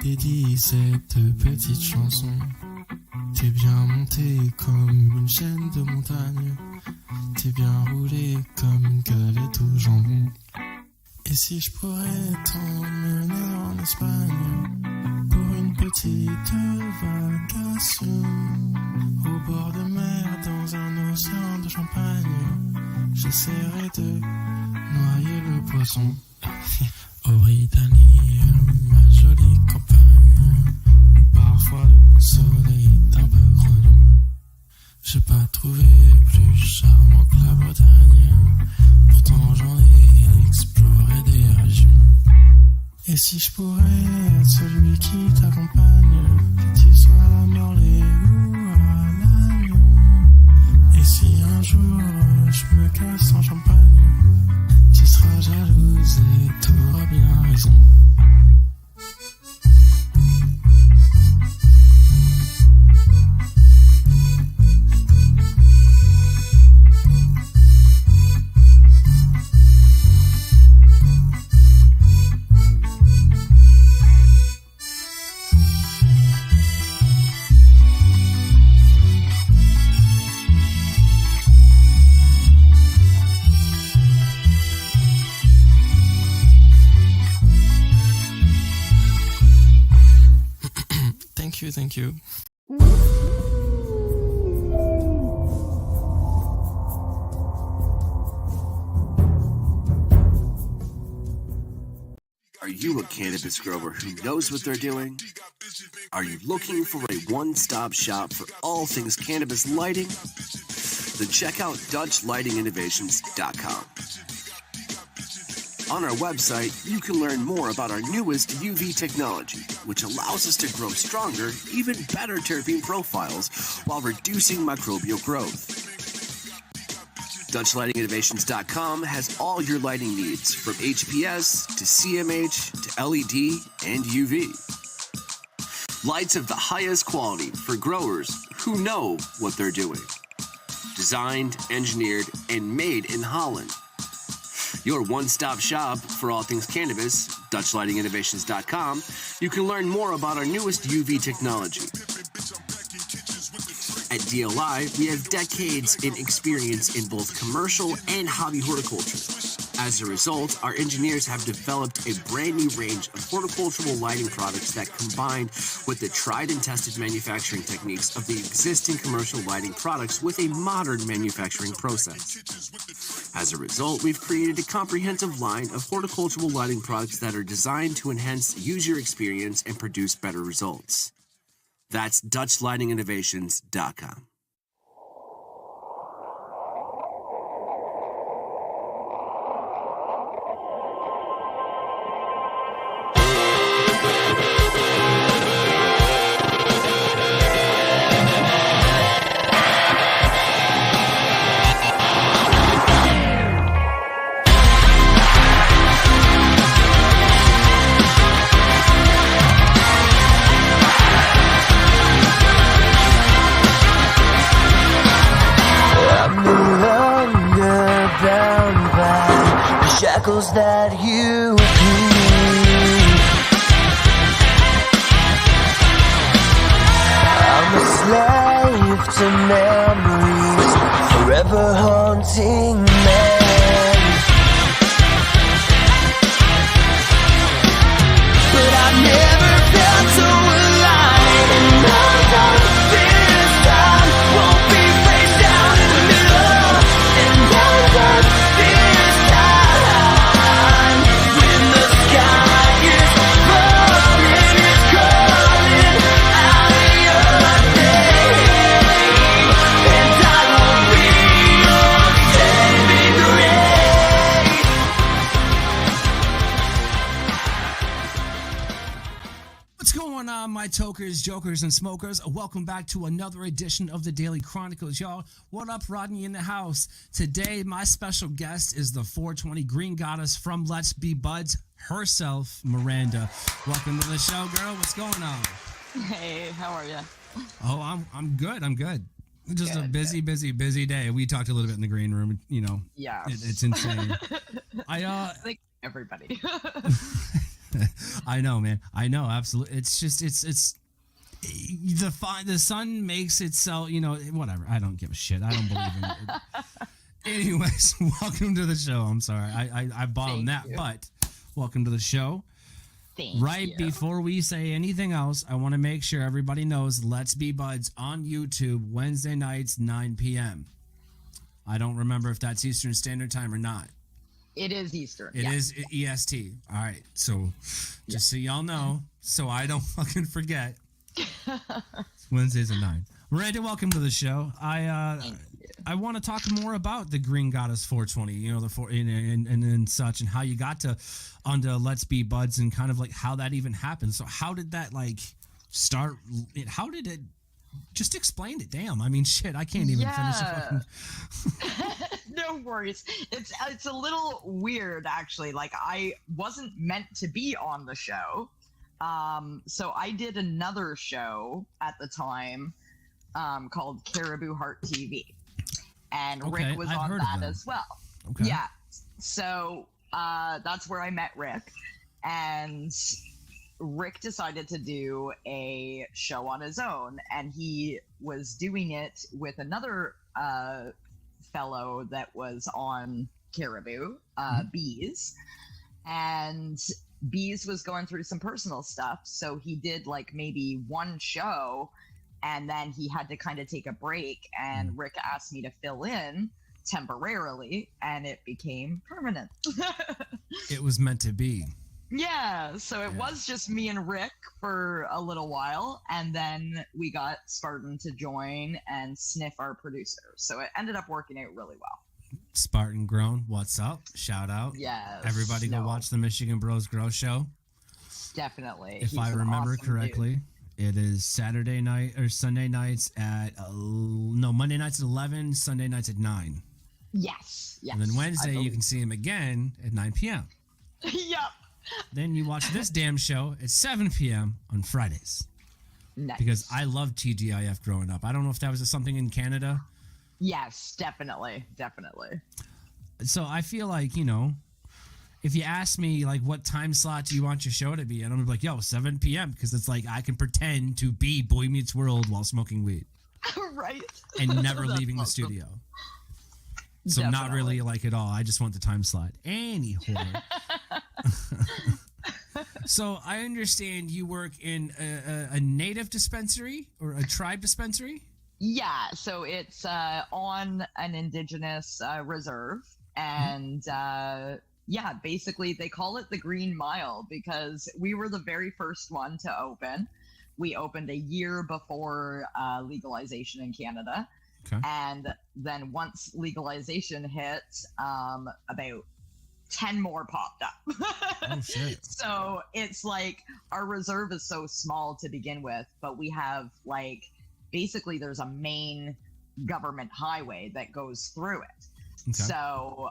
dédie cette petite chanson. T'es bien monté comme une chaîne de montagne. T'es bien roulé comme une galette au jambon. Et si je pourrais t'emmener en Espagne pour une petite vacation au bord de mer dans un océan de champagne, j'essaierai de noyer le poisson. Au Britannie, ma jolie campagne, parfois le soleil est un peu grognon. J'ai pas trouvé plus charmant que la Bretagne, pourtant j'en ai exploré des régions. Et si je pourrais être celui qui t'accompagne, que tu sois à Morlaix ou à Lannion, et si un jour je me casse en Champagne, tu seras jalouse et t'auras bien raison. Thank you. Are you a cannabis grower who knows what they're doing? Are you looking for a one-stop shop for all things cannabis lighting? Then check out DutchLightingInnovations.com. On our website, you can learn more about our newest UV technology, which allows us to grow stronger, even better terpene profiles while reducing microbial growth. DutchLightingInnovations.com has all your lighting needs, from HPS to CMH to LED and UV. Lights of the highest quality for growers who know what they're doing. Designed, engineered, and made in Holland. Your one-stop shop for all things cannabis, DutchLightingInnovations.com. You can learn more about our newest UV technology. At DLI, we have decades in experience in both commercial and hobby horticulture. As a result, our engineers have developed a brand new range of horticultural lighting products that combine with the tried and tested manufacturing techniques of the existing commercial lighting products with a modern manufacturing process. As a result, we've created a comprehensive line of horticultural lighting products that are designed to enhance user experience and produce better results. That's DutchLightingInnovations.com. Shackles that you keep. I'm a slave to memories, forever haunting my tokers, jokers, and smokers. Welcome back to another edition of the Daily Chronicles, y'all. What up, Rodney in the house? Today, my special guest is the 420 Green Goddess from Let's Be Budz herself, Miranda. Welcome to the show, girl. What's going on? Hey, how are you? Oh, I'm good. I'm good. Just Good, a busy day. We talked a little bit in the green room. You know, Yeah. it's insane. Like everybody. I know, man. I know, absolutely. It's just it's the sun makes itself, you know, whatever. I don't give a shit. I don't believe in it. Anyways, welcome to the show. I'm sorry. I bombed that, but welcome to the show. Thank Right you. before we say anything else, I want to make sure everybody knows Let's Be Budz on YouTube Wednesday nights 9 p.m. I don't remember if that's Eastern Standard Time or not. It is Eastern. It is EST. All right. So just so y'all know, so I don't fucking forget. It's Wednesdays at 9. Miranda, welcome to the show. I want to talk more about the Green Goddess 420, you know, and such, and how you got to onto Let's Be Budz and kind of like how that even happened. So how did that like start? How did it? Just explain it. Damn. I mean, shit. I can't even finish the fucking. No worries. It's a little weird actually. Like I wasn't meant to be on the show. So I did another show at the time called Caribou Heart TV. And Okay, Rick was I've on heard of that them. as well. Okay. Yeah. So that's where I met Rick. And Rick decided to do a show on his own. And he was doing it with another fellow that was on Caribou, Bees. And Bees was going through some personal stuff. So he did like maybe one show. And then he had to kind of take a break, and Rick asked me to fill in temporarily, and it became permanent. It was meant to be. Yeah, so it was just me and Rick for a little while, and then we got Spartan to join and Sniff, our producer. So it ended up working out really well. Spartan Grown, what's up? Shout out. Yes. Everybody go watch the Michigan Bros Grow Show. Definitely. If He's I an remember awesome correctly, it is Saturday night or Sunday nights at Monday nights at 11, Sunday nights at 9. dude. Yes. And then Wednesday you can see him again at 9 p.m. Yep. Then you watch this damn show at 7 p.m. on Fridays. Nice. Because I loved TGIF growing up. I don't know if that was something in Canada. Yes, definitely. So I feel like, you know, if you ask me, like, what time slot do you want your show to be? And I'm like, yo, 7 p.m. Because it's like I can pretend to be Boy Meets World while smoking weed. Right. And never That's leaving the awesome. studio. So not really like at all. I just want the time slot. Anyhow. So I understand you work in a native dispensary or a tribe dispensary? Yeah, so it's on an indigenous reserve. And yeah, basically they call it the Green Mile because we were the very first one to open. We opened a year before legalization in Canada. Okay. And then once legalization hit, about 10 more popped up. Oh, shit. So it's like our reserve is so small to begin with, but we have like basically there's a main government highway that goes through it. Okay. So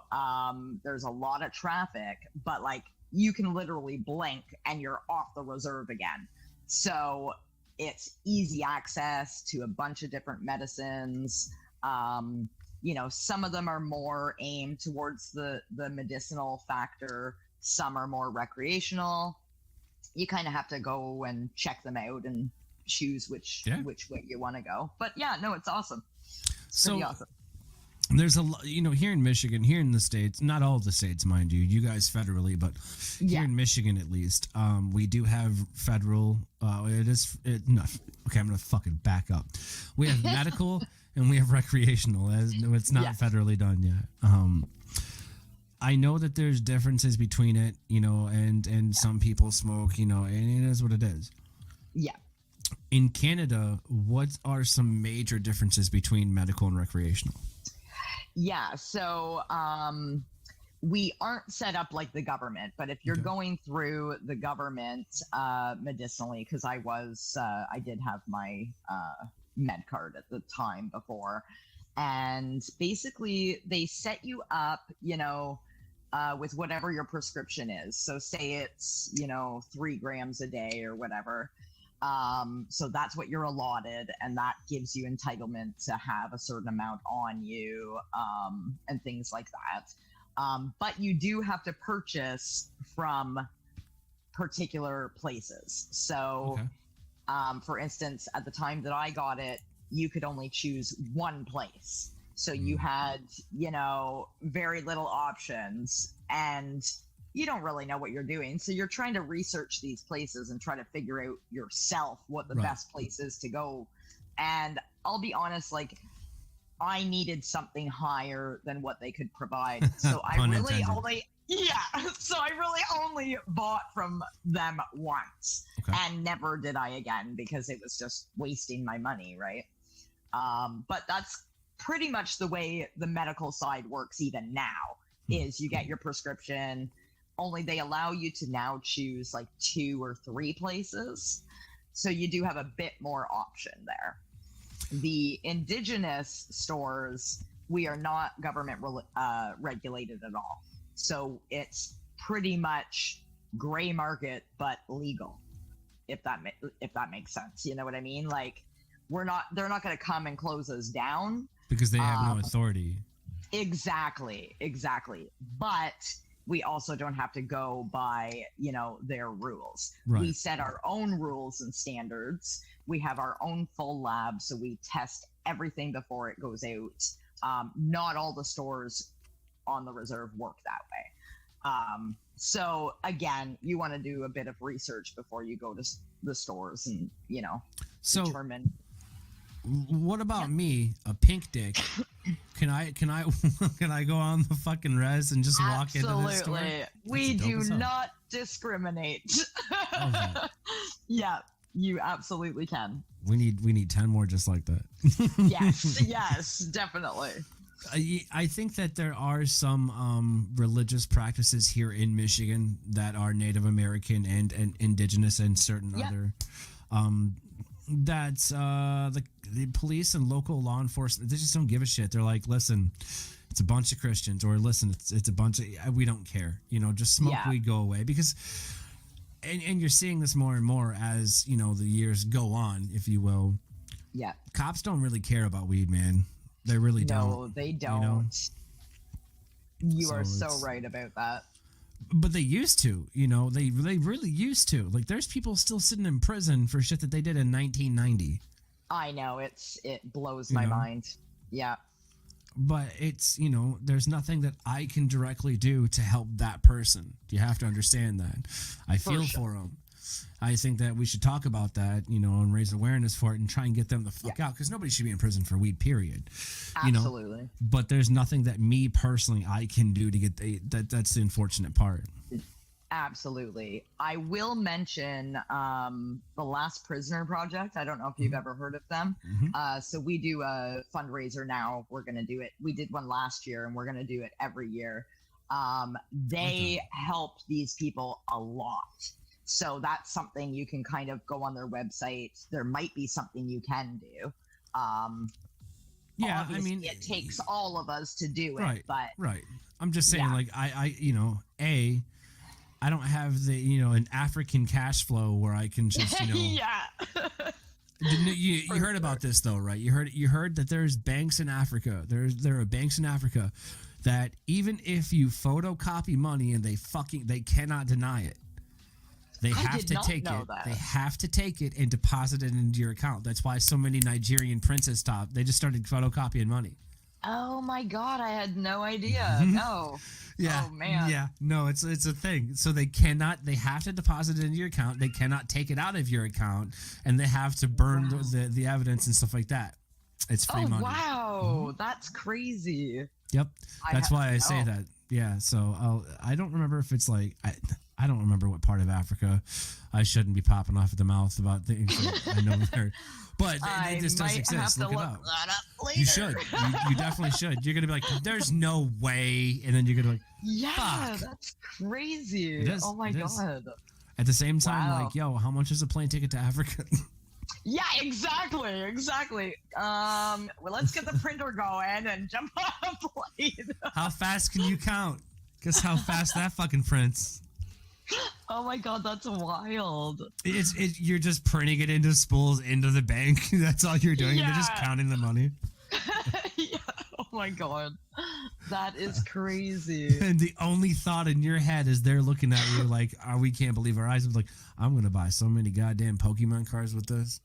there's a lot of traffic, but like you can literally blink and you're off the reserve again. So it's easy access to a bunch of different medicines. You know, some of them are more aimed towards the medicinal factor. Some are more recreational. You kind of have to go and check them out and choose which way you want to go. But yeah, no, it's awesome. It's pretty awesome. There's a lot, you know, here in Michigan, here in the States, not all of the states, mind you, you guys federally, but here in Michigan, at least, we do have federal, no, okay, I'm going to fucking back up. We have medical and we have recreational. It's not federally done yet. I know that there's differences between it, you know, and some people smoke, you know, and it is what it is. Yeah. In Canada, what are some major differences between medical and recreational? Yeah, so we aren't set up like the government, but if you're going through the government medicinally, because I did have my med card at the time before, and basically they set you up, with whatever your prescription is. So say it's 3 grams a day or whatever. So that's what you're allotted, and that gives you entitlement to have a certain amount on you, and things like that. But you do have to purchase from particular places. So, for instance, at the time that I got it, you could only choose one place. So you had, very little options, and you don't really know what you're doing. So you're trying to research these places and try to figure out yourself what the best place is to go. And I'll be honest, like, I needed something higher than what they could provide. So I really only bought from them once, and never did I again, because it was just wasting my money, right? But that's pretty much the way the medical side works even now, is you get your prescription, only they allow you to now choose like 2 or 3 places. So you do have a bit more option there. The indigenous stores, we are not government regulated at all. So it's pretty much gray market, but legal, if that makes sense. You know what I mean? Like, they're not going to come and close us down. Because they have no authority. Exactly. But we also don't have to go by, their rules. Right. We set our own rules and standards. We have our own full lab, so we test everything before it goes out. Not all the stores on the reserve work that way. So again, you want to do a bit of research before you go to the stores and, determine. What about me, a pink dick? Can I go on the fucking res and just walk into this store? Absolutely. We do not discriminate. Yeah, you absolutely can. We need 10 more just like that. Yes, definitely. I think that there are some religious practices here in Michigan that are Native American and indigenous, and certain other that's the police and local law enforcement, they just don't give a shit. They're like, listen, it's a bunch of Christians, or listen, it's a bunch of, we don't care, just smoke weed, go away. Because and you're seeing this more and more as the years go on, if you will. Cops don't really care about weed, man. They really don't. No, they don't. You are so right about that. But they used to, they really used to. Like, there's people still sitting in prison for shit that they did in 1990. I know, it blows my mind. Yeah. But it's, there's nothing that I can directly do to help that person. You have to understand that. I feel for them. I think that we should talk about that, and raise awareness for it and try and get them the fuck out, because nobody should be in prison for weed, period. Absolutely. But there's nothing that me personally I can do to get that's the unfortunate part. Absolutely. I will mention the Last Prisoner Project. I don't know if you've ever heard of them. So we do a fundraiser now. We're going to do it. We did one last year, and we're going to do it every year. They help these people a lot. So that's something you can kind of go on their website. There might be something you can do. I mean, it takes all of us to do it. Right. I'm just saying, like, I I don't have the, an African cash flow where I can just, You heard about this though, right? You heard that there's banks in Africa. There are banks in Africa that even if you photocopy money and they cannot deny it. They have to take it. They have to take it and deposit it into your account. That's why so many Nigerian princes stopped. They just started photocopying money. Oh my God, I had no idea. No. Yeah. Oh man. Yeah. No, it's a thing. So they have to deposit it into your account. They cannot take it out of your account, and they have to burn the evidence and stuff like that. It's free money. Wow. That's crazy. Yep. That's why I say that. Yeah. So I don't remember if it's like, I I don't remember what part of Africa. I shouldn't be popping off at the mouth about things that I know there. But this does exist. Look it up. That up later. You should. You definitely should. You're going to be like, there's no way. And then you're going to be like, yeah, fuck. that's crazy. It is, oh my God. At the same time, Wow. like, yo, how much is a plane ticket to Africa? Yeah, exactly. Well, let's get the printer going and jump on a plane. How fast can you count? Guess how fast that fucking prints. Oh my God, that's wild. You're just printing it into spools into the bank. That's all you're doing. Yeah. You're just counting the money. Yeah. Oh my God, that is crazy. And the only thought in your head is they're looking at you like, "Oh, we can't believe our eyes." I'm like, I'm gonna buy so many goddamn Pokemon cards with this.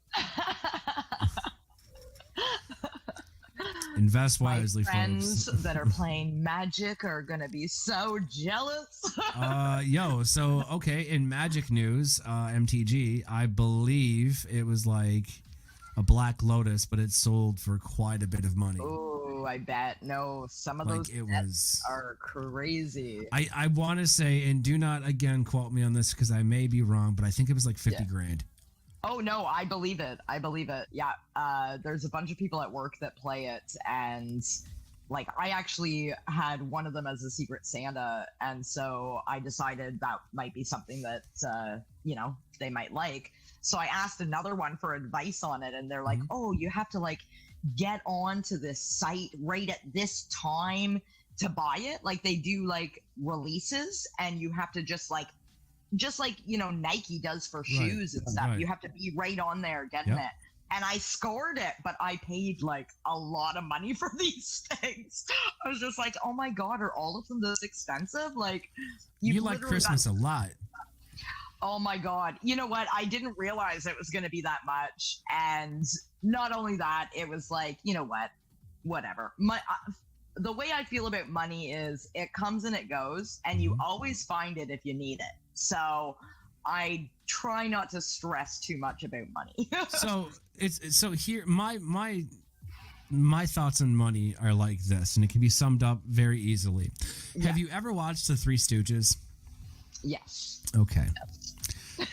Invest wisely, My friends folks. that are playing Magic are gonna be so jealous. So okay, in Magic news, MTG, I believe it was like a Black Lotus, but it sold for quite a bit of money. Oh, I bet. No, some of Like, those it bets was- are crazy. I want to say, and do not again quote me on this because I may be wrong, but I think it was like 50 grand. Oh no, I believe it. Yeah. There's a bunch of people at work that play it, and like I actually had one of them as a Secret Santa, and so I decided that might be something that they might like. So I asked another one for advice on it, and they're like, "Oh, you have to like get onto this site right at this time to buy it. Like they do like releases, and you have to just like Nike does for shoes and stuff. Right. You have to be right on there getting Yep. it." And I scored it, but I paid like a lot of money for these things. I was just like, oh my God, are all of them this expensive? Like, You like literally Christmas a lot. Oh my God. You know what? I didn't realize it was going to be that much. And not only that, it was like, you know what? Whatever. The way I feel about money is it comes and it goes, and you always find it if you need it. So I try not to stress too much about money. So here my thoughts on money are like this, and it can be summed up very easily. Yeah. Have you ever watched The Three Stooges? Yes. Okay.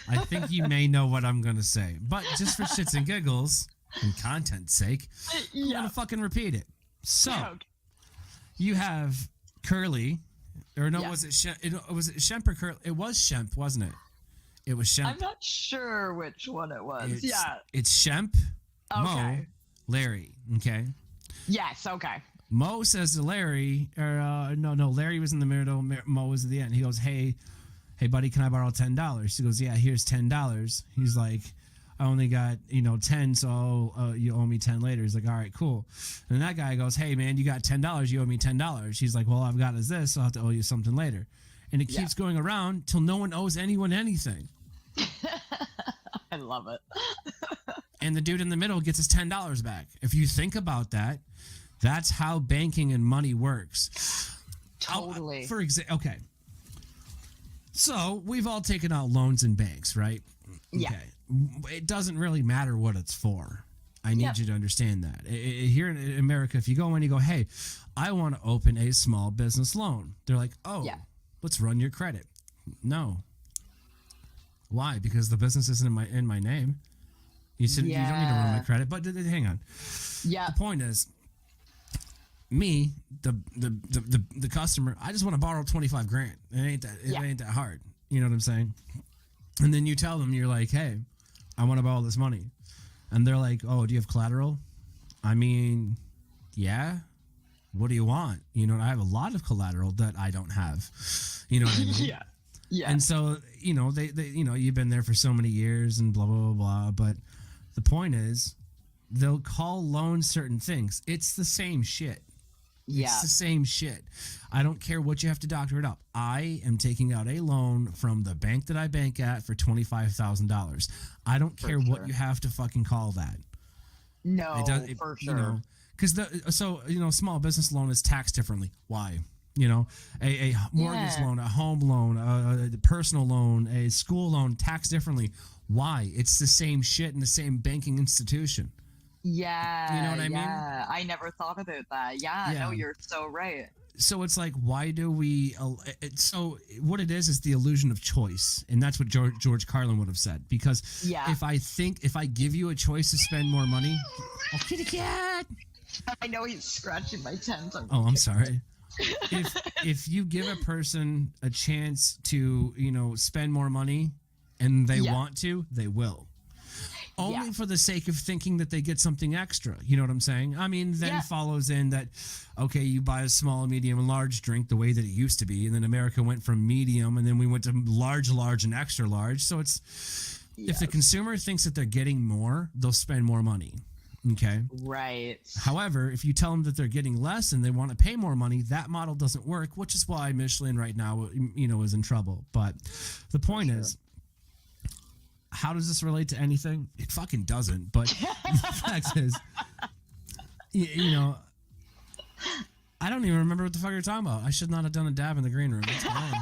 I think you may know what I'm going to say, but just for shits and giggles and content's sake, I'm going to fucking repeat it. So, you have Curly, or no, was it Shemp or Curly? It was Shemp, wasn't it? It was Shemp. I'm not sure which one it was. It's Shemp, Mo, Okay. Larry, okay? Yes, okay. Mo says to Larry, or no, Larry was in the middle, Mo was at the end. He goes, hey, buddy, can I borrow $10? He goes, yeah, here's $10. He's like, I only got, 10, so you owe me 10 later. He's like, all right, cool. And that guy goes, hey, man, you got $10, you owe me $10. He's like, well, I've got is this, so I'll have to owe you something later. And it keeps going around till no one owes anyone anything. I love it. And the dude in the middle gets his $10 back. If you think about that, that's how banking and money works. Totally. For example, okay. So we've all taken out loans in banks, right? Yeah. Okay. It doesn't really matter what it's for. I need you to understand that. Here in America, if you go in and you go, hey, I want to open a small business loan. They're like, oh, let's run your credit. No. Why? Because the business isn't in my name. You said you don't need to run my credit, but hang on. Yeah. The point is, me, the customer, I just want to borrow 25 grand. It ain't that hard. You know what I'm saying? And then you tell them, you're like, hey, I want to borrow this money. And they're like, oh, do you have collateral? I mean, yeah. What do you want? I have a lot of collateral that I don't have. You know what I mean? Yeah. And so, they you've been there for so many years and blah, blah, blah, blah. But the point is, they'll call loans certain things. It's the same shit. Yeah. It's the same shit. I don't care what you have to doctor it up. I am taking out a loan from the bank that I bank at for $25,000. I don't care what you have to fucking call that. No, for sure. Because small business loan is taxed differently. Why? A mortgage loan, a home loan, a personal loan, a school loan, taxed differently. Why? It's the same shit in the same banking institution. Yeah. You know what I mean? Yeah. I never thought about that. Yeah. No, you're so right. So it's like, why do we? So what it is the illusion of choice, and that's what George Carlin would have said. Because if I give you a choice to spend more money, oh, kitty cat. I know he's scratching my tent. I'm sorry. If you give a person a chance to, spend more money, and they want to, they will. Only for the sake of thinking that they get something extra. You know what I'm saying? I mean, then follows in that, okay, you buy a small, medium, and large drink the way that it used to be. And then America went from medium, and then we went to large, and extra large. So it's, if the consumer thinks that they're getting more, they'll spend more money. Okay. Right. However, if you tell them that they're getting less and they want to pay more money, that model doesn't work, which is why Michelin right now, is in trouble. But the point is, how does this relate to anything? It fucking doesn't. But the fact is, I don't even remember what the fuck you're talking about. I should not have done a dab in the green room. It's gone.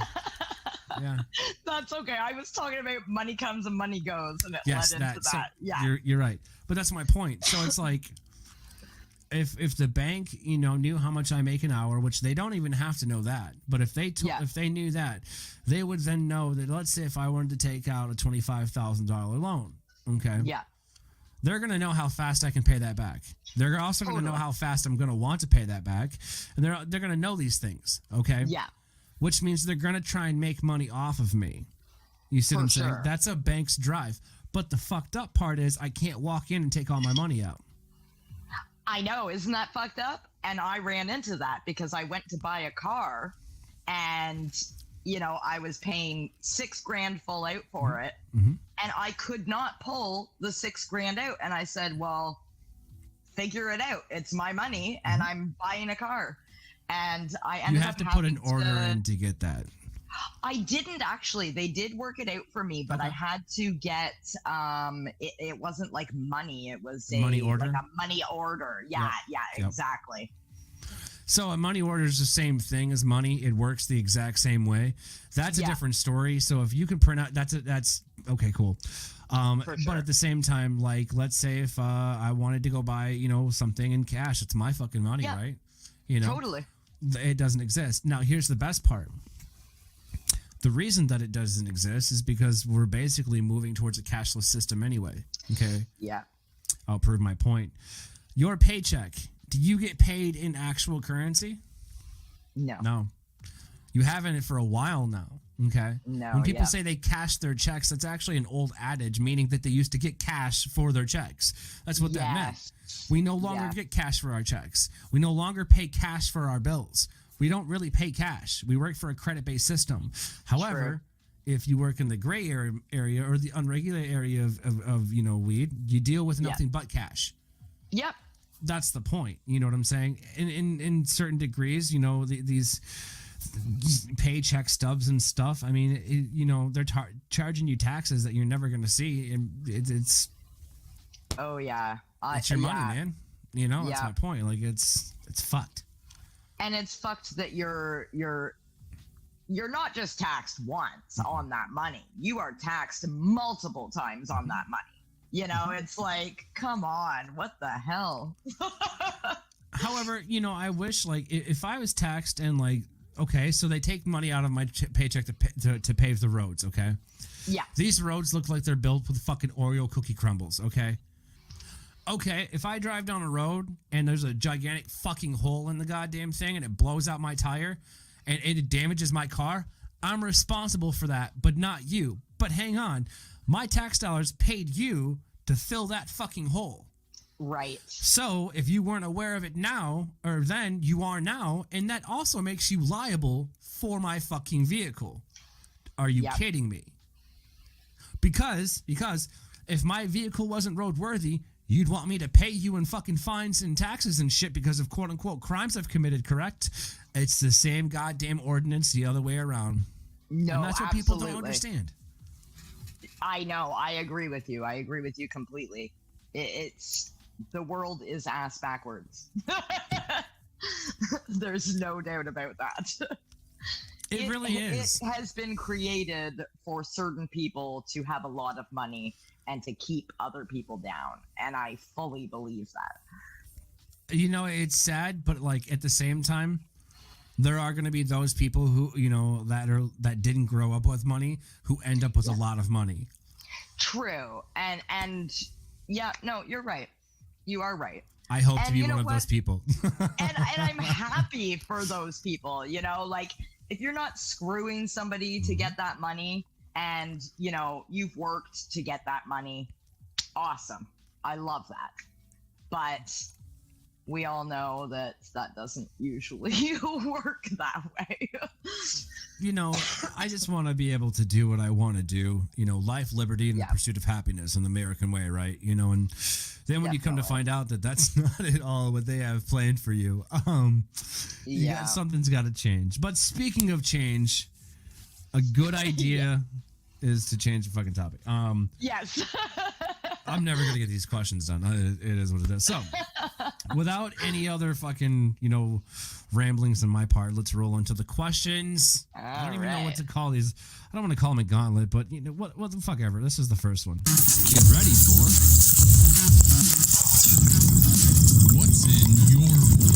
Yeah. That's okay. I was talking about money comes and money goes, and it led into that. So you're right. But that's my point. So it's like, if the bank, knew how much I make an hour, which they don't even have to know that, but if they if they knew that, they would then know that, let's say if I wanted to take out a $25,000 loan, okay? Yeah. They're going to know how fast I can pay that back. They're also going to know how fast I'm going to want to pay that back, and they're going to know these things, okay? Yeah. Which means they're going to try and make money off of me. You see what I'm saying? That's a bank's drive. But the fucked up part is I can't walk in and take all my money out. I know. Isn't that fucked up? And I ran into that because I went to buy a car and, I was paying $6,000 full out for it. Mm-hmm. And I could not pull the $6,000 out. And I said, well, figure it out. It's my money and I'm buying a car. And I ended up. You have to put an order in to get that. I didn't actually. They did work it out for me, but I had to get. It wasn't like money. It was a money order. Like a money order. Yeah, exactly. So a money order is the same thing as money. It works the exact same way. That's a different story. So if you can print out, that's okay, cool. But at the same time, like, let's say if I wanted to go buy, something in cash, it's my fucking money, right? Totally. It doesn't exist. Now, here's the best part. The reason that it doesn't exist is because we're basically moving towards a cashless system anyway. Okay? Yeah. I'll prove my point. Your paycheck, do you get paid in actual currency? No. No. You haven't for a while now. Okay? No. When people say they cash their checks, that's actually an old adage, meaning that they used to get cash for their checks. That's what that meant. We no longer get cash for our checks. We no longer pay cash for our bills. We don't really pay cash. We work for a credit-based system. However, if you work in the gray area or the unregulated area of weed, you deal with nothing but cash. Yep. That's the point. You know what I'm saying? In certain degrees, these paycheck stubs and stuff. I mean, they're charging you taxes that you're never going to see, and it's. Oh yeah, it's your money, man. That's my point. Like it's fucked. And it's fucked that you're not just taxed once on that money. You are taxed multiple times on that money. It's like, come on, what the hell? However, I wish, like, if I was taxed and, like, okay, so they take money out of my paycheck to pave the roads, okay? Yeah. These roads look like they're built with fucking Oreo cookie crumbles, okay? Okay, if I drive down a road and there's a gigantic fucking hole in the goddamn thing and it blows out my tire and it damages my car, I'm responsible for that, but not you. But hang on, my tax dollars paid you to fill that fucking hole. Right. So if you weren't aware of it now, or then you are now, and that also makes you liable for my fucking vehicle. Are you kidding me? Because if my vehicle wasn't roadworthy, you'd want me to pay you in fucking fines and taxes and shit because of quote-unquote crimes I've committed, correct? It's the same goddamn ordinance the other way around. No, and that's what people don't understand. I know. I agree with you. I agree with you completely. It's the world is ass backwards. There's no doubt about that. It really is. It has been created for certain people to have a lot of money and to keep other people down. And I fully believe that. It's sad, but like at the same time, there are going to be those people who, you know, that didn't grow up with money who end up with a lot of money. True. And yeah, no, you're right. You are right. I hope to be one of those people. and I'm happy for those people, you know, like if you're not screwing somebody to get that money and, you know, you've worked to get that money, awesome. I love that. But we all know that doesn't usually work that way. You know, I just want to be able to do what I want to do, you know, life, liberty, and the pursuit of happiness in the American way, right? You know, and then when you come to find out that that's not at all what they have planned for you, something's got to change. But speaking of change, a good idea is to change the fucking topic. Yes. I'm never going to get these questions done. It is what it is. So, without any other fucking, you know, ramblings on my part, let's roll into the questions. I don't even know what to call these. I don't want to call them a gauntlet, but, you know, what the fuck ever. This is the first one. Get ready for... What's in your bowl?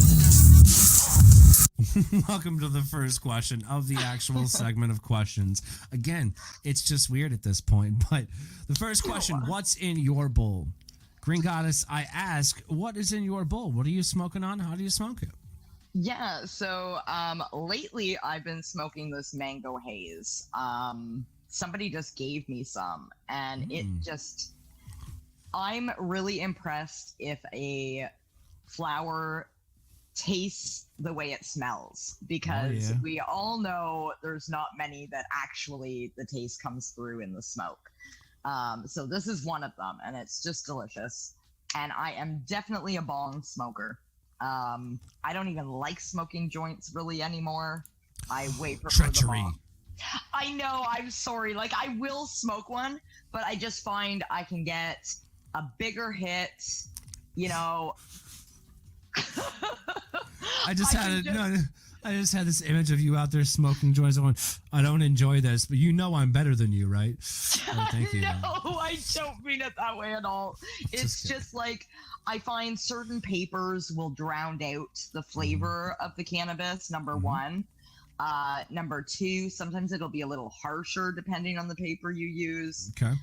Welcome to the first question of the actual segment of questions. Again, it's just weird at this point, but the first question, what's in your bowl? GreenGoddess, I ask, what is in your bowl? What are you smoking on? How do you smoke it? Yeah, so lately I've been smoking this mango haze. Somebody just gave me some, and it just... I'm really impressed if a flower tastes the way it smells, because we all know there's not many that actually the taste comes through in the smoke. So this is one of them, and it's just delicious. And I am definitely a bong smoker. I don't even like smoking joints really anymore. I wait for the bong. I know, I'm sorry. Like, I will smoke one, but I just find I can get a bigger hit, you know. I just had this image of you out there smoking joints. I don't enjoy this, but you know I'm better than you, right? Oh, thank you. No, I don't mean it that way at all. It's just like I find certain papers will drown out the flavor of the cannabis, number one. Number two, sometimes it'll be a little harsher depending on the paper you use. Okay.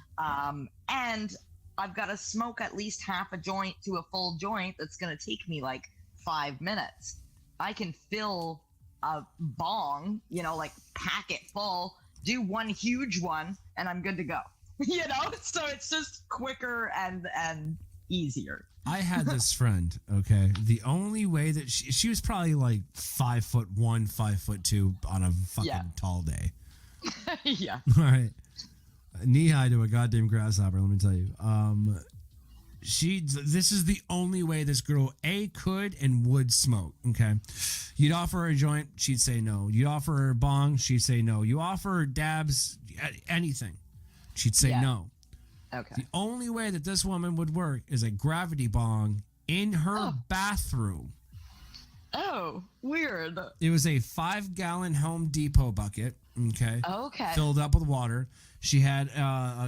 And I've got to smoke at least half a joint to a full joint that's going to take me like 5 minutes. I can fill a bong, you know, like pack it full, do one huge one, and I'm good to go. You know, so it's just quicker and easier. I had this friend, okay? The only way that she was probably like 5'1", 5'2" on a fucking tall day. Yeah. All right. Knee high to a goddamn grasshopper, let me tell you. This is the only way this girl could and would smoke, okay? You'd offer her a joint, she'd say no. You'd offer her a bong, she'd say no. You offer her dabs, anything, she'd say no. Okay. The only way that this woman would work is a gravity bong in her bathroom. Oh, weird. It was a 5-gallon Home Depot bucket, okay? Okay. Filled up with water. She had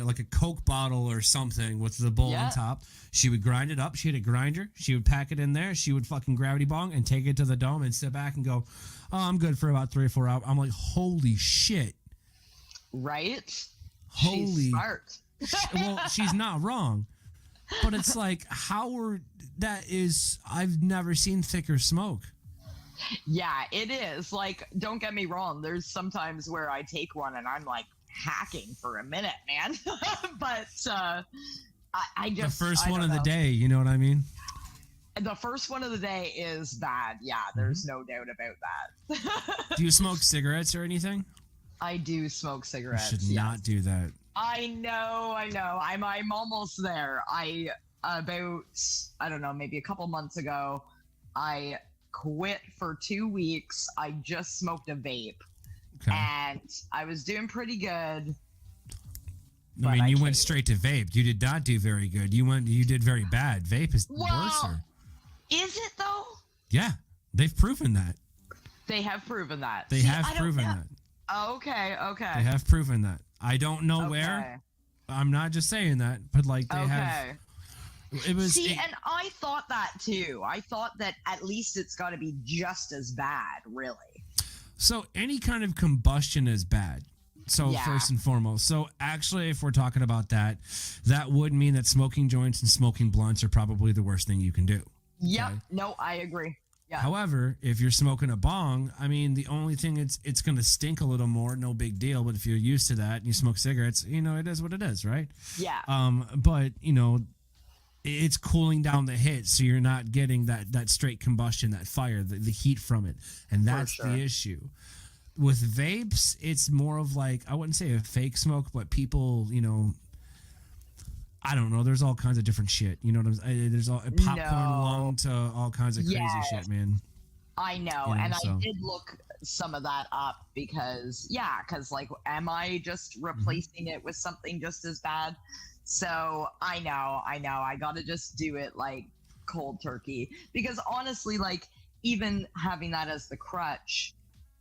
like a Coke bottle or something with the bowl on top. She would grind it up. She had a grinder. She would pack it in there. She would fucking gravity bong and take it to the dome and sit back and go, oh, I'm good for about 3 or 4 hours. I'm like, holy shit. Right? Holy. She's smart. Well, she's not wrong. But it's like, I've never seen thicker smoke. Yeah, it is. Like, don't get me wrong. There's sometimes where I take one and I'm like, hacking for a minute, man. But I just the first one of the day, you know what I mean? The first one of the day is bad. Yeah, there's no doubt about that. Do you smoke cigarettes or anything? I do smoke cigarettes. You should not do that. I know. I'm almost there. I don't know, maybe a couple months ago, I quit for 2 weeks. I just smoked a vape. Okay. And I was doing pretty good. I mean, you went straight to vape. You did not do very good. You did very bad. Vape is worse. Is it though? Yeah, they've proven that. They have proven that. They have proven that. Okay. They have proven that. I don't know where. I'm not just saying that, but like they have. It was. And I thought that too. I thought that at least it's got to be just as bad, really. So any kind of combustion is bad. So first and foremost. So actually, if we're talking about that, that would mean that smoking joints and smoking blunts are probably the worst thing you can do. Yep. Okay? No, I agree. Yeah. However, if you're smoking a bong, I mean, the only thing it's going to stink a little more, no big deal. But if you're used to that and you smoke cigarettes, it is what it is, right? Yeah. But it's cooling down the hit, so you're not getting that straight combustion, that fire, the heat from it, and that's the issue. With vapes, it's more of like, I wouldn't say a fake smoke, but people, I don't know. There's all kinds of different shit. You know what I'm saying? There's all popcorn lung to all kinds of crazy shit, man. I know. I did look some of that up because like, am I just replacing it with something just as bad? So I know. I got to just do it like cold turkey because honestly, like even having that as the crutch,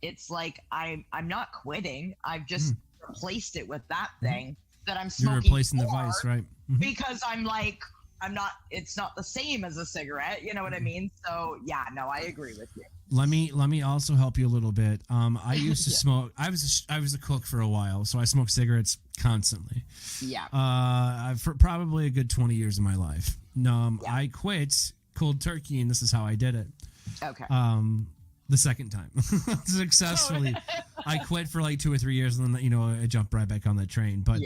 it's like I'm not quitting. I've just replaced it with that thing that I'm smoking. You're replacing the vice, right? Because I'm like, it's not the same as a cigarette. You know what I mean? So yeah, no, I agree with you. Let me also help you a little bit. I used to smoke. I was a cook for a while, so I smoked cigarettes constantly. Yeah. For probably a good 20 years of my life. I quit cold turkey, and this is how I did it. Okay. The second time successfully. I quit for like 2 or 3 years, and then I jumped right back on that train. But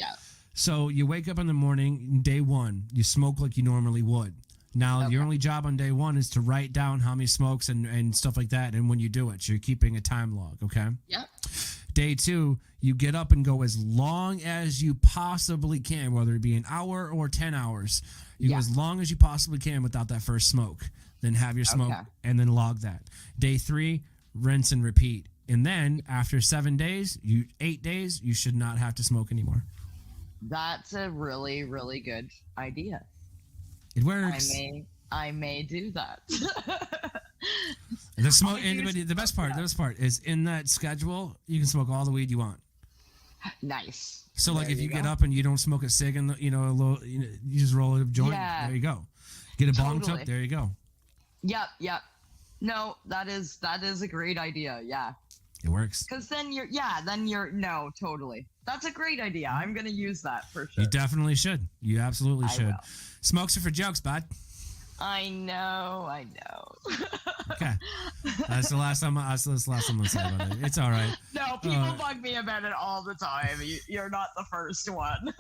so you wake up in the morning, day one, you smoke like you normally would. Now your only job on day one is to write down how many smokes and stuff like that, and when you do it, so you're keeping a time log. Okay. Yeah. Day two, you get up and go as long as you possibly can, whether it be an hour or 10 hours. You go as long as you possibly can without that first smoke. Then have your smoke and then log that. Day 3, rinse and repeat. And then after 8 days, you should not have to smoke anymore. That's a really, really good idea. It works. I may do that. The best part is in that schedule, you can smoke all the weed you want. Nice. So like if you get up and you don't smoke a cig and you just roll a joint, there you go. Get a bong tip, there you go. Yep. No, that is a great idea. Yeah. It works. Because then no, totally. That's a great idea. I'm going to use that for sure. You definitely should. You absolutely should. Smokes are for jokes, bud. I know. Okay. That's the last time I'm going to say about it. It's all right. No, people bug me about it all the time. You're not the first one.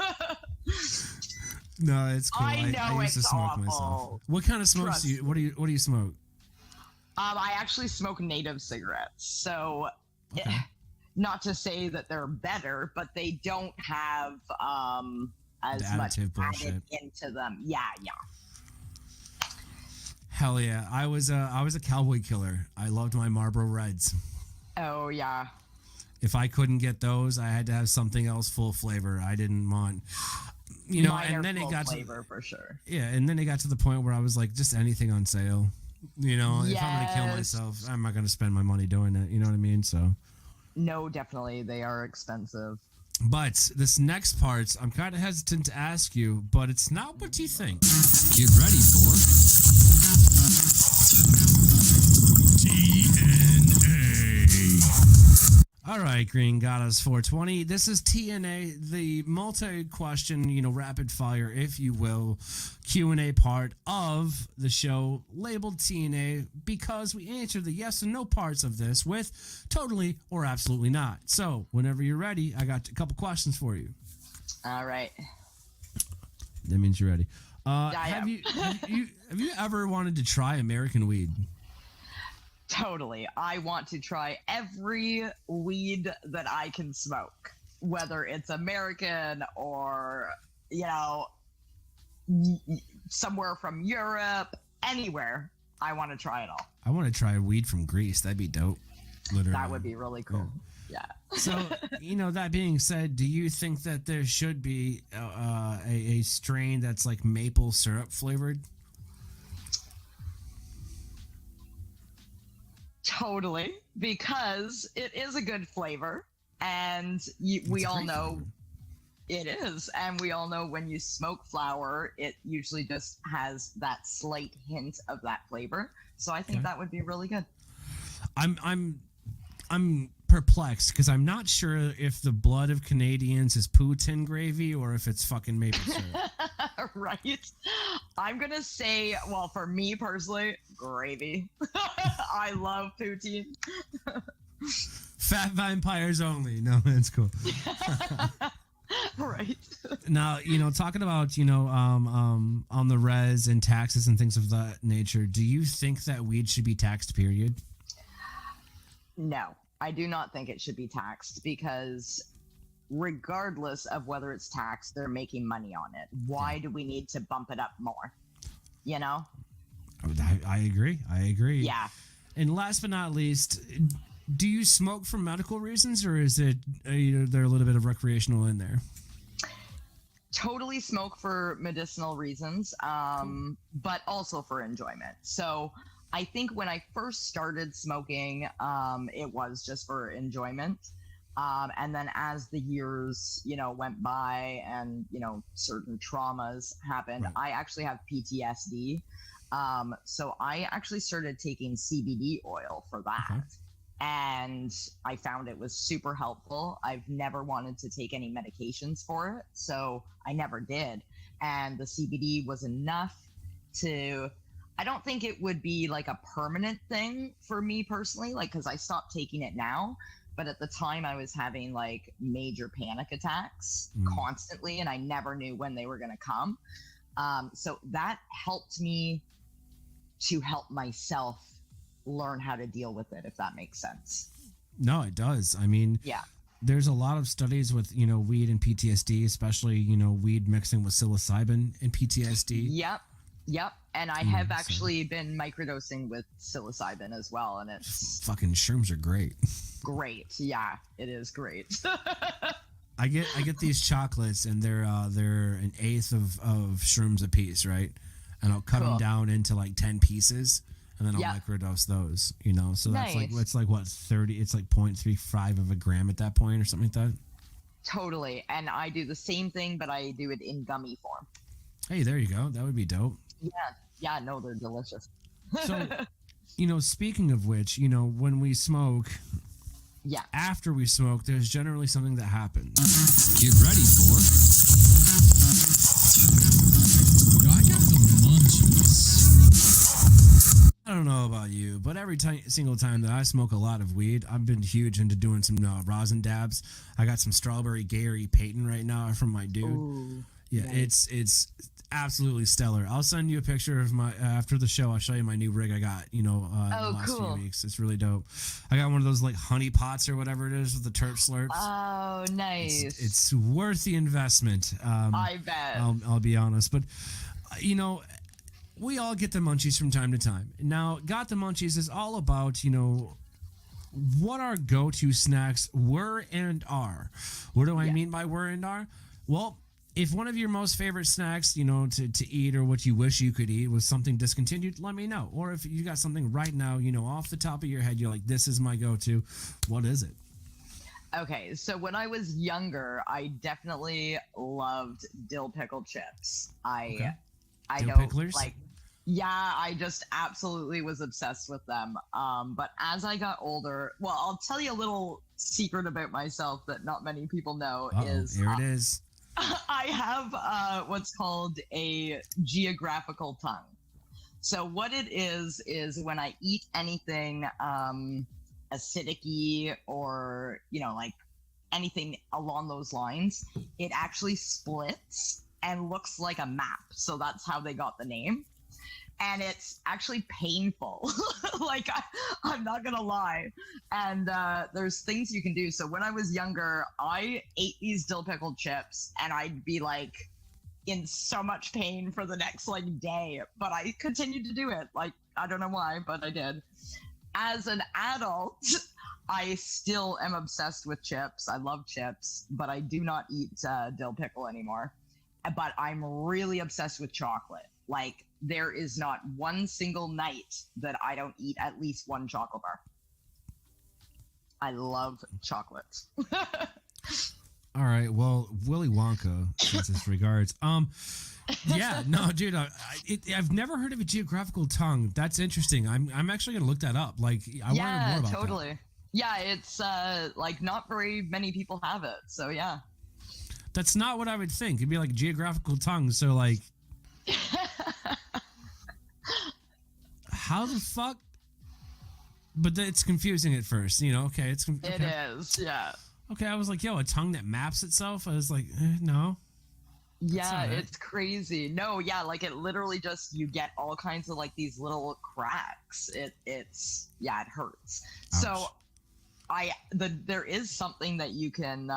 No, it's cool. I know I used to smoke awful. myself. What kind of smokes do you? What do you smoke? I actually smoke native cigarettes. So, not to say that they're better, but they don't have as much added into them. Yeah. Hell yeah! I was a cowboy killer. I loved my Marlboro Reds. Oh yeah. If I couldn't get those, I had to have something else full flavor. I didn't want. And then it got flavor for sure. Yeah, and then it got to the point where I was like, just anything on sale. If I'm gonna kill myself, I'm not gonna spend my money doing it. You know what I mean? So. No, definitely, they are expensive. But this next part, I'm kind of hesitant to ask you, but it's not what you think. Get ready for TNA. All right, GreenGoddess 420. This is TNA, the multi-question, rapid fire, if you will, Q&A part of the show labeled TNA because we answer the yes and no parts of this with totally or absolutely not. So, whenever you're ready, I got a couple questions for you. All right. That means you're ready. Have you ever wanted to try American weed? Totally. I want to try every weed that I can smoke, whether it's American or, somewhere from Europe, anywhere. I want to try it all. I want to try weed from Greece. That'd be dope. Literally. That would be really cool. Yeah. So, that being said, do you think that there should be a strain that's like maple syrup flavored? Totally, because it is a good flavor, and we all know it is, and we all know when you smoke flower, it usually just has that slight hint of that flavor. So I think that would be really good. I'm perplexed because I'm not sure if the blood of Canadians is poutine gravy or if it's fucking maple syrup. Right. I'm going to say, well, for me personally, gravy. I love poutine. Fat vampires only. No, that's cool. Right. Now, talking about, on the res and taxes and things of that nature, do you think that weed should be taxed, period? No, I do not think it should be taxed because regardless of whether it's taxed, they're making money on it. Why do we need to bump it up more? I agree. Yeah. And last but not least, do you smoke for medical reasons, or is it there a little bit of recreational in there? Totally smoke for medicinal reasons, but also for enjoyment. So I think when I first started smoking, it was just for enjoyment. And then as the years, went by and, certain traumas happened, right. I actually have PTSD. So I actually started taking CBD oil for that. Okay. And I found it was super helpful. I've never wanted to take any medications for it, so I never did. And the CBD was enough to, I don't think it would be like a permanent thing for me personally, like, because I stopped taking it now. But at the time I was having like major panic attacks constantly, and I never knew when they were going to come. So that helped me to help myself learn how to deal with it, if that makes sense. No, it does. I mean, yeah, there's a lot of studies with, weed and PTSD, especially, weed mixing with psilocybin and PTSD. Yep. And I have actually been microdosing with psilocybin as well. And it's fucking shrooms are great. Great. Yeah, it is great. I get these chocolates and they're an eighth of shrooms a piece, right? And I'll cut them down into like 10 pieces. And then I'll microdose those, so that's nice. It's like what, 30, it's like 0.35 of a gram at that point or something like that. Totally. And I do the same thing, but I do it in gummy form. Hey, there you go. That would be dope. Yeah, no, they're delicious. So, speaking of which, when we smoke, after we smoke, there's generally something that happens. Get ready for... I got the munchies. I don't know about you, but every single time that I smoke a lot of weed, I've been huge into doing some rosin dabs. I got some strawberry Gary Payton right now from my dude. Ooh, yeah, nice. It's absolutely stellar. I'll send you a picture of my after the show. I'll show you my new rig I got. In the last few weeks. It's really dope. I got one of those like honey pots or whatever it is with the terp slurps. Oh, nice. It's worth the investment. I bet. I'll be honest, but we all get the munchies from time to time. Now, Got the Munchies is all about, what our go-to snacks were and are. What do I mean by were and are? Well, if one of your most favorite snacks, to eat or what you wish you could eat was something discontinued, let me know. Or if you got something right now, off the top of your head, you're like, this is my go-to, what is it? Okay, so when I was younger, I definitely loved dill pickle chips. I dill don't picklers? I just absolutely was obsessed with them. But as I got older, well, I'll tell you a little secret about myself that not many people know. Here it is. I have what's called a geographical tongue. So what it is when I eat anything acidic-y or, like anything along those lines, it actually splits and looks like a map. So that's how they got the name. And it's actually painful. I'm not going to lie. And there's things you can do. So when I was younger, I ate these dill pickled chips and I'd be like in so much pain for the next day. But I continued to do it. I don't know why, but I did. As an adult, I still am obsessed with chips. I love chips, but I do not eat dill pickle anymore. But I'm really obsessed with chocolate. There is not one single night that I don't eat at least one chocolate bar. I love chocolate. All right. Well, Willy Wonka, since this regards. Yeah, no, dude, I've never heard of a geographical tongue. That's interesting. I'm actually going to look that up. I want to know more about totally. that. Yeah, it's like not very many people have it. So yeah. That's not what I would think. It'd be like geographical tongue. So like, how the fuck? But it's confusing at first, you know. Okay, it's okay. It is, yeah. Okay, I was like, yo, a tongue that maps itself. I was like, no. Yeah, it's crazy. No, yeah, like it literally just you get all kinds of like these little cracks. It's it hurts. Ouch. So there is something that you can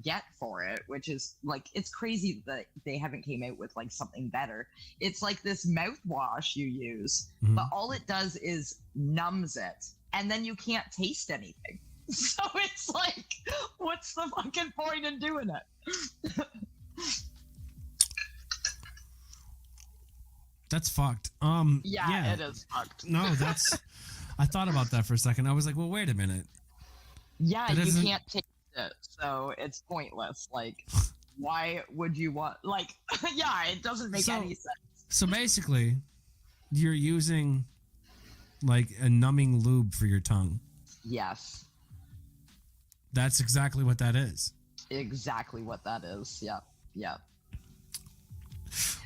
get for it, which is like it's crazy that they haven't came out with like something better. It's like this mouthwash you use, but all it does is numbs it, and then you can't taste anything. So it's like, what's the fucking point in doing it? That's fucked. Yeah, it is fucked. No, that's. I thought about that for a second. I was like, well, wait a minute. Yeah, you can't taste it, so it's pointless. Like, why would you want? Like, yeah, it doesn't make any sense. So basically, you're using like a numbing lube for your tongue. Yes. That's exactly what that is. Exactly what that is. Yeah. Yeah.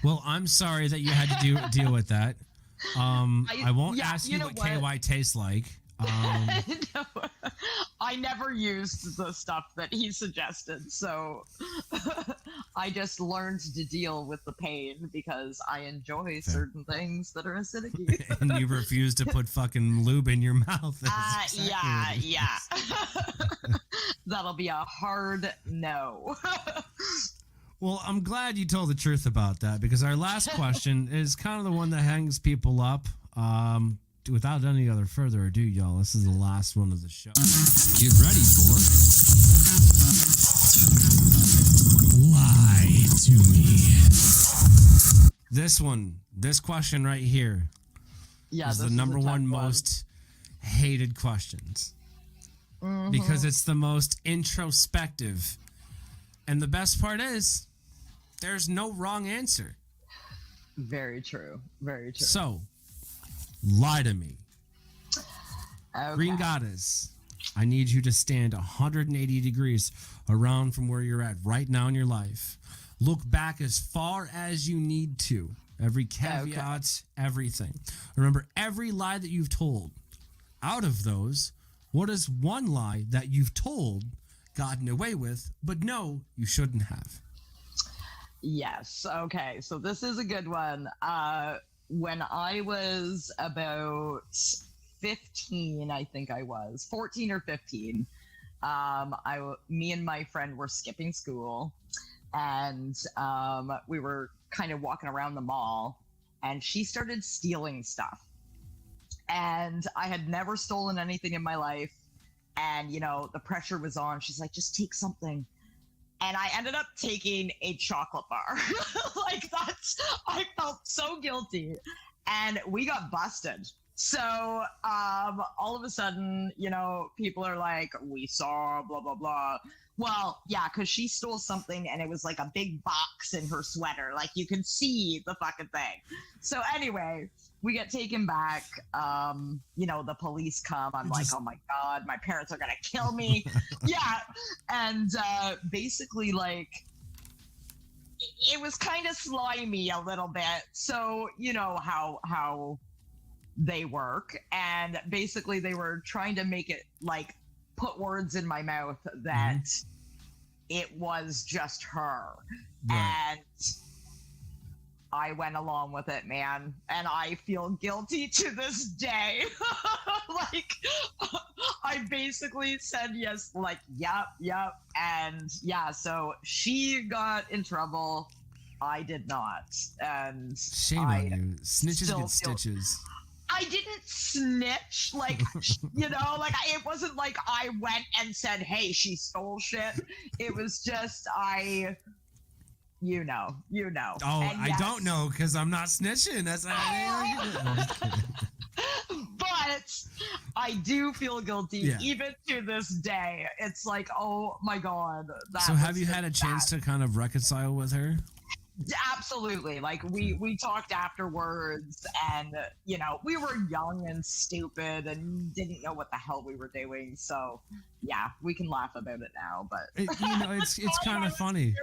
Well, I'm sorry that you had to deal with that. I won't ask you what KY tastes like. No, I never used the stuff that he suggested, so I just learned to deal with the pain because I enjoy certain things that are acidic. And you refuse to put fucking lube in your mouth. Yeah. That'll be a hard no. Well, I'm glad you told the truth about that because our last question is kind of the one that hangs people up. Without any other further ado, y'all, this is the last one of the show. Get ready for Lie to Me. This question right here is the number one most hated questions. Because it's the most introspective. And the best part is, there's no wrong answer. Very true. Very true. So, lie to me. Okay. GreenGoddess, I need you to stand 180 degrees around from where you're at right now in your life. Look back as far as you need to. Every caveat, everything. Remember every lie that you've told. Out of those, what is one lie that you've told, gotten away with, but no, you shouldn't have? Yes. Okay. So this is a good one. When I was about 15, I think I was 14 or 15, me and my friend were skipping school, and we were kind of walking around the mall, and she started stealing stuff. And I had never stolen anything in my life, and you know the pressure was on. She's like, "Just take something." And I ended up taking a chocolate bar. I felt so guilty. And we got busted. So all of a sudden, you know, people are like, we saw blah, blah, blah. Well, yeah, because she stole something and it was like a big box in her sweater. Like you could see the fucking thing. So anyway, we get taken back. You know, the police come. I'm like, oh my God, my parents are going to kill me. Yeah. And basically, like, it was kind of slimy a little bit. So, you know how they work. And basically, they were trying to make it like put words in my mouth that it was just her. Right. And I went along with it, man, and I feel guilty to this day. Like, I basically said yes, like, yep, and yeah, so she got in trouble. I did not, and shame on you. Snitches get stitches. I didn't snitch, like, you know, like, it wasn't like I went and said, hey, she stole shit. It was just, you know. Oh, yes. I don't know because I'm not snitching. That's But I do feel guilty even to this day. It's like, oh my God. So have you had a chance to kind of reconcile with her? Absolutely. Like we talked afterwards, and we were young and stupid and didn't know what the hell we were doing. So yeah, we can laugh about it now, but it's kind of funny.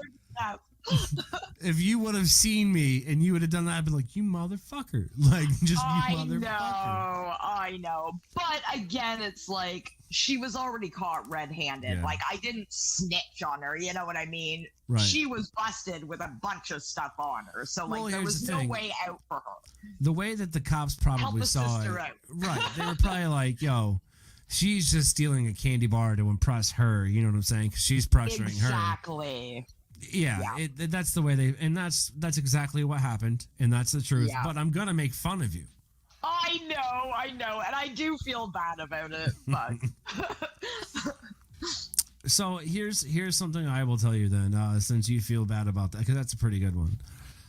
If you would have seen me and you would have done that, I'd be like, you motherfucker. Like, just you motherfucker. I know. But again, it's like she was already caught red-handed. Yeah. Like, I didn't snitch on her, you know what I mean? Right. She was busted with a bunch of stuff on her. So, like, there was no way out for her. The way that the cops probably saw it. Right. They were probably like, yo, she's just stealing a candy bar to impress her. You know what I'm saying? Because she's pressuring her. Exactly. Yeah. That's the way and that's exactly what happened. And that's the truth. Yeah. But I'm going to make fun of you. I know. And I do feel bad about it. But. So here's something I will tell you then, since you feel bad about that, because that's a pretty good one.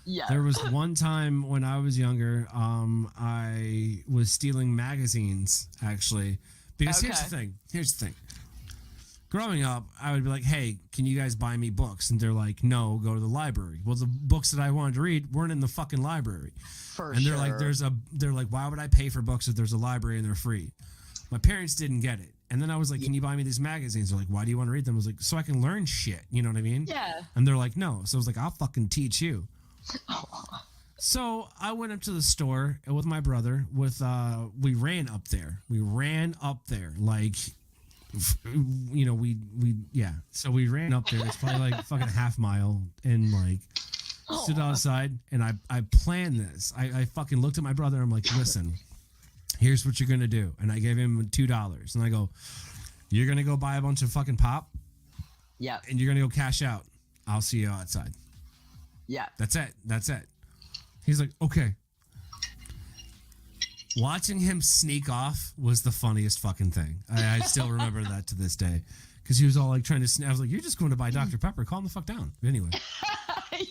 Yeah. There was one time when I was younger, I was stealing magazines, actually. Because here's the thing. Growing up, I would be like, hey, can you guys buy me books? And they're like, no, go to the library. Well, the books that I wanted to read weren't in the fucking library. And they're like, they're like, why would I pay for books if there's a library and they're free? My parents didn't get it. And then I was like, can you buy me these magazines? They're like, why do you want to read them? I was like, so I can learn shit. You know what I mean? Yeah. And they're like, no. So I was like, I'll fucking teach you. So I went up to the store with my brother we ran up there. Like, so we ran up there. It's probably like fucking a half mile, and like stood outside, and I planned this. I fucking looked at my brother, and I'm like, listen, here's what you're gonna do. And I gave him $2, and I go, you're gonna go buy a bunch of fucking pop. Yeah. And you're gonna go cash out. I'll see you outside. Yeah. That's it. He's like, okay. Watching him sneak off was the funniest fucking thing. I still remember that to this day. Because he was all like trying to sneak. I was like, you're just going to buy Dr. Pepper. Calm the fuck down. Anyway.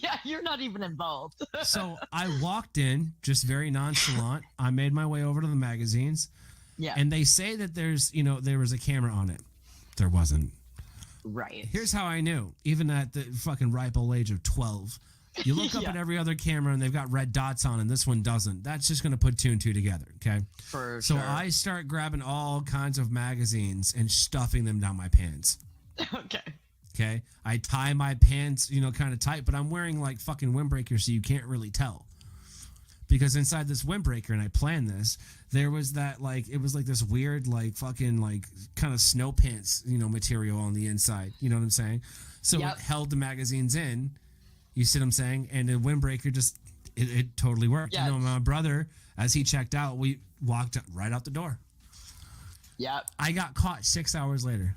Yeah, you're not even involved. So I walked in, just very nonchalant. I made my way over to the magazines. Yeah. And they say that there was a camera on it. There wasn't. Right. Here's how I knew. Even at the fucking ripe old age of 12. You look up at every other camera and they've got red dots on and this one doesn't. That's just going to put two and two together, okay? So I start grabbing all kinds of magazines and stuffing them down my pants. Okay? I tie my pants, kind of tight, but I'm wearing like fucking windbreakers so you can't really tell. Because inside this windbreaker, and I planned this, there was that like, it was like this weird like fucking like kind of snow pants, material on the inside. You know what I'm saying? So it held the magazines in. You see what I'm saying? And the windbreaker just, it totally worked. Yeah. My brother, as he checked out, we walked right out the door. Yeah. I got caught 6 hours later.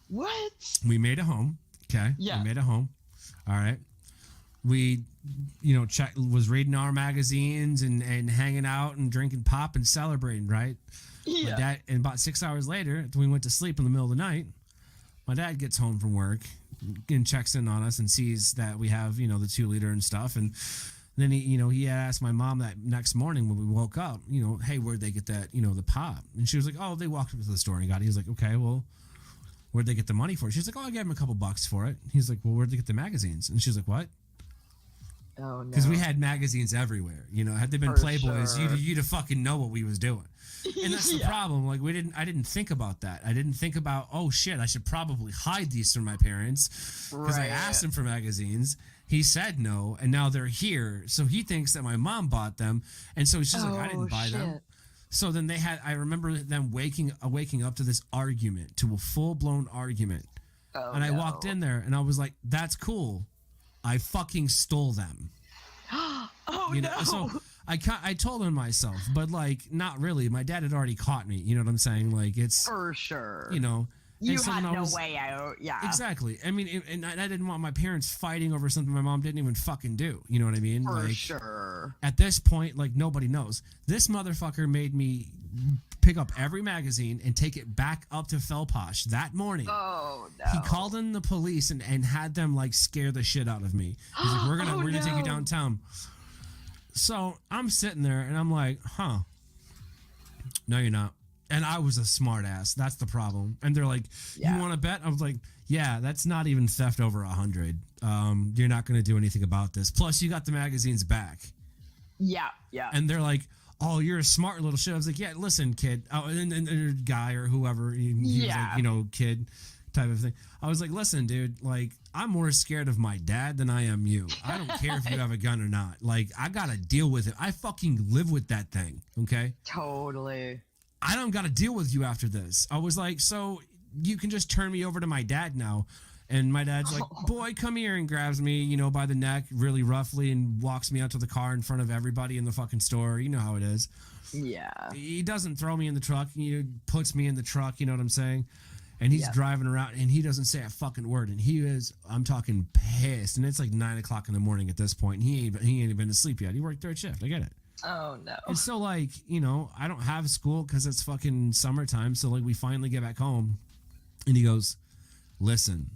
What? We made it home. Okay. Yeah. We made it home. All right. We, was reading our magazines and hanging out and drinking pop and celebrating, right? Yeah. My dad, and about 6 hours later, we went to sleep in the middle of the night. My dad gets home from work and checks in on us and sees that we have, the 2-liter and stuff. And then he had asked my mom that next morning when we woke up, hey, where'd they get that, the pop? And she was like, oh, they walked up to the store and got it. He was like, okay, well, where'd they get the money for it? She's like, oh, I gave him a couple bucks for it. He's like, well, where'd they get the magazines? And she's like, what? Oh, no. Because we had magazines everywhere. Had they been Playboys, sure. you'd have fucking know what we was doing. And that's the problem. Like I didn't think about that. I didn't think about, oh shit, I should probably hide these from my parents because I asked him for magazines. He said no, and now they're here. So he thinks that my mom bought them, and so she's like, I didn't buy them. So then I remember them waking up to this argument, to a full blown argument. Oh, and I walked in there, and I was like, that's cool. I fucking stole them. No. So I told him myself, but like not really. My dad had already caught me. You know what I'm saying? Like it's for sure. You had no way out. Yeah. Exactly. I mean, and I didn't want my parents fighting over something my mom didn't even fucking do. You know what I mean? For like, sure. At this point, like nobody knows. This motherfucker made me pick up every magazine and take it back up to Felposh that morning. Oh no. He called in the police and had them like scare the shit out of me. He's like, we're gonna take you downtown. So I'm sitting there and I'm like, huh? No, you're not. And I was a smart ass. That's the problem. And they're like, you want to bet? I was like, yeah, that's not even theft over 100. You're not going to do anything about this. Plus, you got the magazines back. Yeah. And they're like, oh, you're a smart little shit. I was like, yeah, listen, kid. Oh, and guy or whoever. He was like, you know, kid type of thing. I was like, listen, dude, like, I'm more scared of my dad than I am you. I don't care if you have a gun or not. Like, I got to deal with it. I fucking live with that thing, okay? Totally. I don't got to deal with you after this. I was like, so you can just turn me over to my dad now. And my dad's like, boy, come here, and grabs me, you know, by the neck really roughly and walks me out to the car in front of everybody in the fucking store. You know how it is. Yeah. He doesn't throw me in the truck. He puts me in the truck. You know what I'm saying? And he's driving around, and he doesn't say a fucking word. And he is, I'm talking pissed. And it's like 9 o'clock in the morning at this point. And he ain't even been asleep yet. He worked third shift. I get it. Oh, no. And so, like, you know, I don't have school because it's fucking summertime. So, like, we finally get back home. And he goes, listen,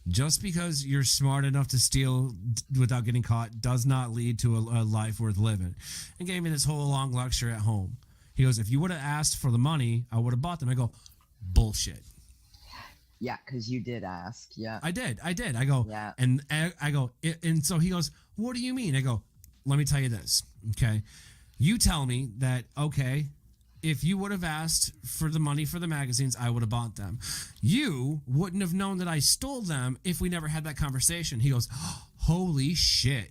just because you're smart enough to steal without getting caught does not lead to a life worth living. And gave me this whole long lecture at home. He goes, if you would have asked for the money, I would have bought them. I go, bullshit. Yeah, because you did ask. Yeah. I did. I go, yeah. And I go, and so he goes, what do you mean? I go, let me tell you this. Okay. You tell me that, okay, if you would have asked for the money for the magazines, I would have bought them. You wouldn't have known that I stole them if we never had that conversation. He goes, holy shit.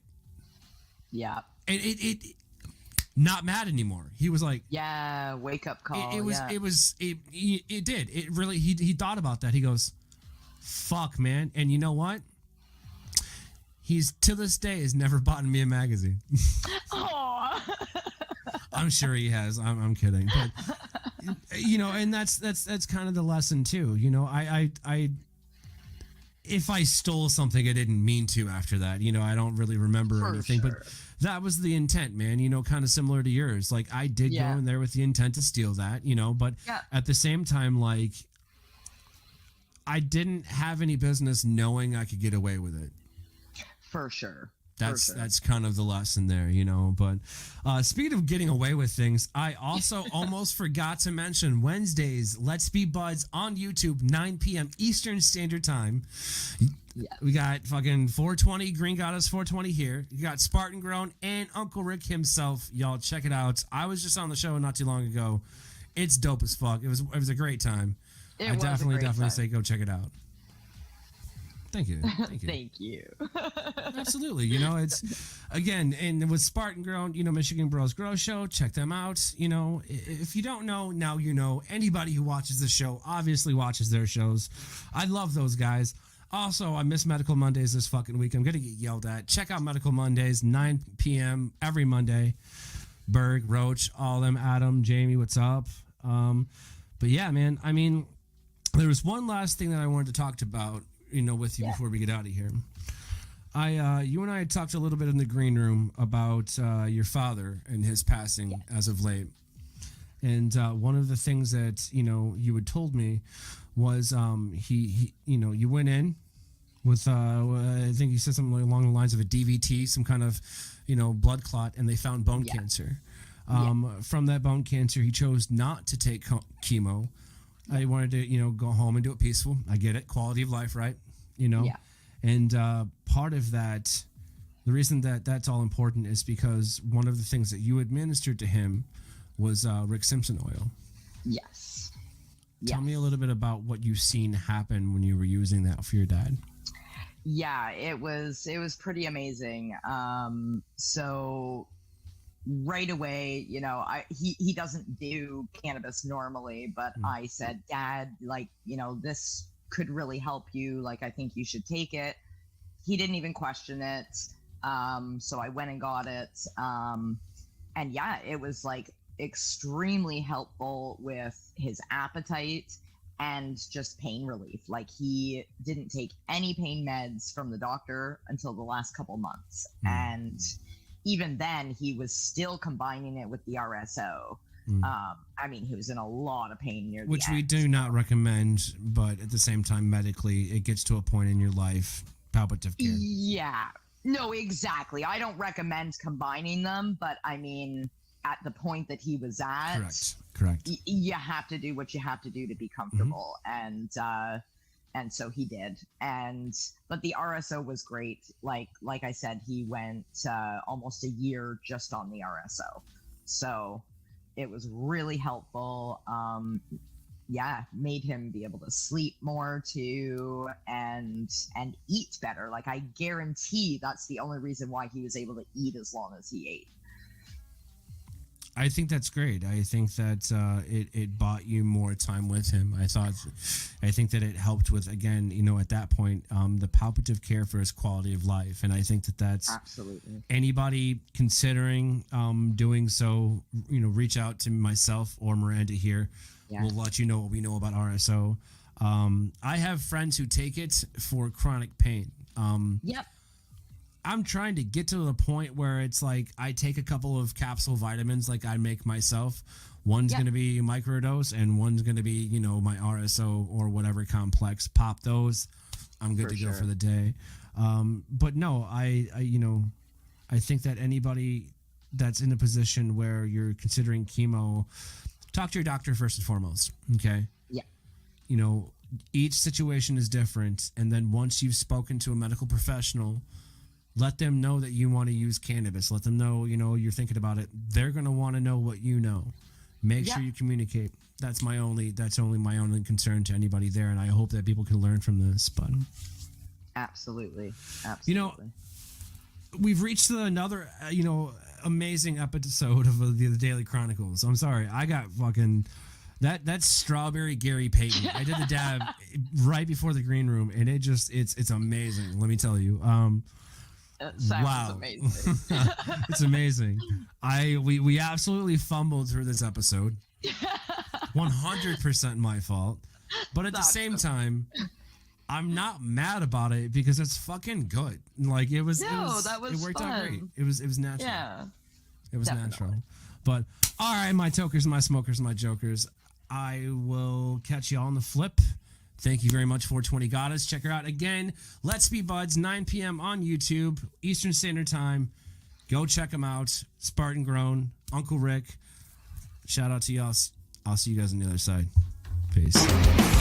Yeah. And it not mad anymore. He was like, yeah, wake up call. It did. It really, he thought about that. He goes, fuck, man. And you know what? He's to this day has never bought me a magazine. Aww. I'm sure he has. I'm kidding. But you know, and that's kind of the lesson too. You know, I if I stole something I didn't mean to after that, you know, I don't really remember For anything. sure. But that was the intent, man, you know, kind of similar to yours. Like I did go in there with the intent to steal that, you know, but at the same time, like I didn't have any business knowing I could get away with it. For sure. That's kind of the lesson there, you know. But speaking of getting away with things, I also almost forgot to mention Wednesdays, Let's Be Budz on YouTube, 9 p.m. Eastern Standard Time. Yeah. We got fucking 420, GreenGoddess 420 here. You got Spartan Grown and Uncle Rick himself. Y'all check it out. I was just on the show not too long ago. It's dope as fuck. It was a great time. I definitely say go check it out. Thank you. Thank you. Absolutely. You know, it's again, and with Spartan Grown, you know, Michigan Bros Grow Show, check them out. You know, if you don't know, now you know. Anybody who watches the show obviously watches their shows. I love those guys. Also, I miss Medical Mondays this fucking week. I'm going to get yelled at. Check out Medical Mondays, 9 p.m. every Monday. Berg, Roach, all them, Adam, Jamie, what's up? But yeah, man, I mean, there was one last thing that I wanted to talk about, you know, with you before we get out of here. You and I had talked a little bit in the green room about your father and his passing as of late. And one of the things that, you know, you had told me was he you know, you went in with, I think you said something along the lines of a DVT, some kind of, you know, blood clot, and they found bone cancer. From that bone cancer, he chose not to take chemo. I wanted to, you know, go home and do it peaceful. I get it. Quality of life, right? You know? Yeah. And part of that, the reason that that's all important is because one of the things that you administered to him was Rick Simpson oil. Yes. Tell me a little bit about what you've seen happen when you were using that for your dad. Yeah, it was pretty amazing. So right away, you know, he doesn't do cannabis normally, but I said, Dad, like, you know, this could really help you. Like, I think you should take it. He didn't even question it. So I went and got it. And yeah, it was like extremely helpful with his appetite and just pain relief. Like, he didn't take any pain meds from the doctor until the last couple months. And even then, he was still combining it with the RSO. I mean, he was in a lot of pain near the end. Which we do not recommend, but at the same time, medically, it gets to a point in your life, palliative care. Yeah. No, exactly. I don't recommend combining them, but I mean, at the point that he was at, correct, you have to do what you have to do to be comfortable. And so he did. But the RSO was great. Like I said, he went almost a year just on the RSO. So it was really helpful. Made him be able to sleep more too, and eat better. Like, I guarantee that's the only reason why he was able to eat as long as he ate. I think that's great. I think that it bought you more time with him. I think that it helped with, again, at that point, the palliative care for his quality of life. And I think that that's absolutely anybody considering doing so, reach out to myself or Miranda here. Yeah. We'll let you know what we know about RSO. I have friends who take it for chronic pain. Yep. I'm trying to get to the point where it's like I take a couple of capsule vitamins like I make myself. One's going to be microdose and one's going to be, my RSO or whatever complex. Pop those. I'm good to go for the day. But no, I think that anybody that's in a position where you're considering chemo, talk to your doctor first and foremost. Okay. Yeah. Each situation is different. And then once you've spoken to a medical professional, let them know that you want to use cannabis. Let them know, you're thinking about it. They're going to want to know what you know. Make sure you communicate. That's only my only concern to anybody there. And I hope that people can learn from this. But absolutely. We've reached another, amazing episode of the Daily Chronicles. I'm sorry. I got fucking... That's strawberry Gary Payton. I did the dab right before the green room, and it's amazing. Let me tell you. It sounds amazing. It's amazing. We absolutely fumbled through this episode. 100% my fault. But at the same time, I'm not mad about it because it's fucking good. Like it worked out great. It was natural. Yeah. It was natural. But all right, my tokers, my smokers, my jokers. I will catch you all on the flip. Thank you very much for GreenGoddess. Check her out again. Let's Be Budz, 9 p.m. on YouTube, Eastern Standard Time. Go check them out. Spartan Grown, Uncle Rick. Shout out to y'all. I'll see you guys on the other side. Peace.